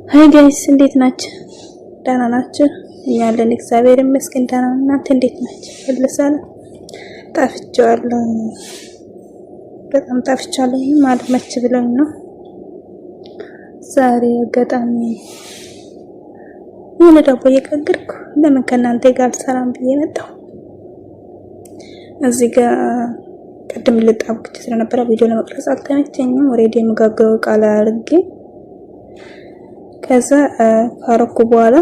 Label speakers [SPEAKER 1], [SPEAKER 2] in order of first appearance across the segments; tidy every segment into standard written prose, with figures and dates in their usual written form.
[SPEAKER 1] ሃይ ጋይስ እንዴት ናችሁ? ደህና ናችሁ? እኛ ያለን እግዚአብሔር ይመስገን ደህና ነን። እናንተ እንዴት ናችሁ? ሁሉ ሰላም? ጠፍቻለሁ፣ በጣም ጠፍቻለሁ ማለት መች ብሎኝ ነው። ዛሬ አጋጣሚ የሆነ ዳቦ እየጋገርኩ ለምን ከእናንተ ጋር ሰላም ብዬ መጣሁ። እዚህ ጋር ቅድም ልጣብኩት ስለነበረ ቪዲዮ ለመቅረጽ አልተመቸኝም። ኦሬዲ የምጋግረው ቃል አድርጌ ከዛ ካረኩ በኋላ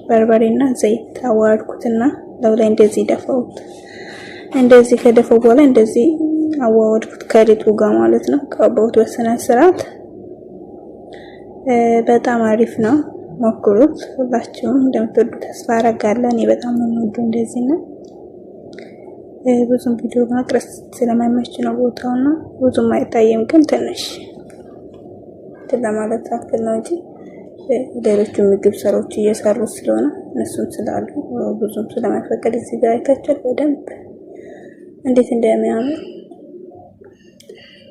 [SPEAKER 1] በርበሬና ዘይት አዋወድኩትና ለውላይ እንደዚህ ደፋሁት። እንደዚህ ከደፋው በኋላ እንደዚህ አዋወድኩት ከሊጡ ጋር ማለት ነው። ቀባሁት በስነ ስርዓት። በጣም አሪፍ ነው፣ ሞክሩት። ሁላችሁም እንደምትወዱ ተስፋ አደርጋለሁ። እኔ በጣም ነው የምወደው እንደዚህ ነው። ብዙም ቪዲዮ ማቅረጽ ስለማይመች ነው ቦታውና ብዙም አይታየም፣ ግን ትንሽ ለማለት አክል ነው እንጂ ሌሎች ምግብ ሰሮች እየሰሩ ስለሆነ እነሱም ስላሉ ብዙም ስለማይፈቀድ እዚህ ጋር አይታችኋል በደንብ እንዴት እንደሚያምር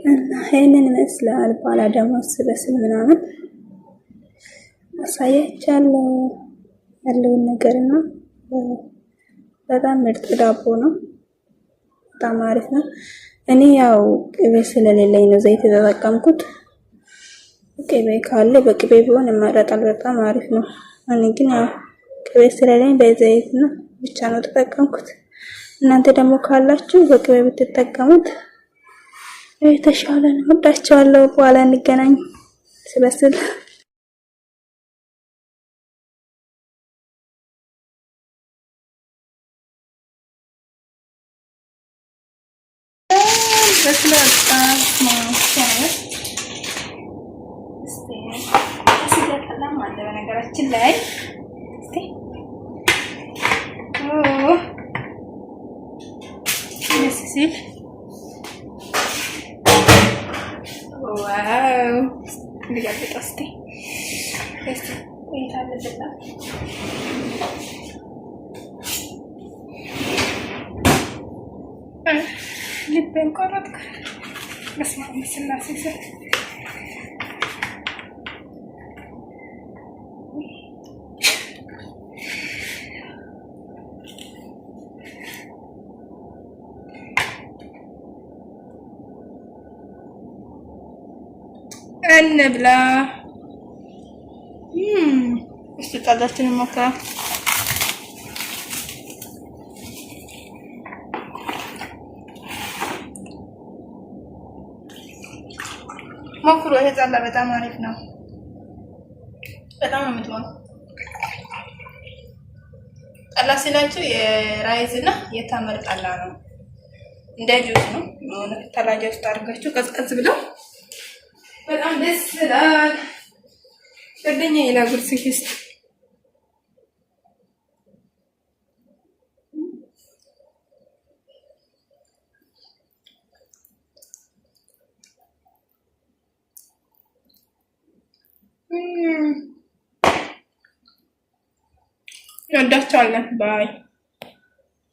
[SPEAKER 1] እና ይሄንን ይመስላል። በኋላ ደግሞ ስበስል ምናምን አሳያችኋለሁ ያለውን ነገርና በጣም ምርጥ ዳቦ ነው። በጣም አሪፍ ነው። እኔ ያው ቅቤ ስለሌለኝ ነው ዘይት የተጠቀምኩት። ቅቤ ካለ በቅቤ ቢሆን ይመረጣል፣ በጣም አሪፍ ነው። እኔ ግን ያው ቅቤ ስለሌለኝ በዘይት ነው ብቻ ነው ተጠቀምኩት። እናንተ ደግሞ ካላችሁ በቅቤ ብትጠቀሙት የተሻለ ነው። ወዳችኋለሁ። በኋላ እንገናኝ ስበስል። በነገራችን ላይ ደስ ሲል ዋው እንዲጋጥጥ እስቲ ይታለዘላ ልቤን ቆረጥኩ። በስመ አብ ስላሴ ስል እንብላ። እስቲ ጣላችንን ሞክራ ሞክሩ። ይሄ ጣላ በጣም አሪፍ ነው። በጣም ነው የምትሆነው። ጣላ ሲላችሁ የራይዝ እና የተምር ጣላ ነው። እንደ ጁስ ነው። ተላጃ ውስጥ አድርጋችሁ ቀዝቀዝ ብለው በጣም ደስ ይላል። ጓደኛ ይላ ጉርስ ይስጥ ይወዳቸዋለን። ባይ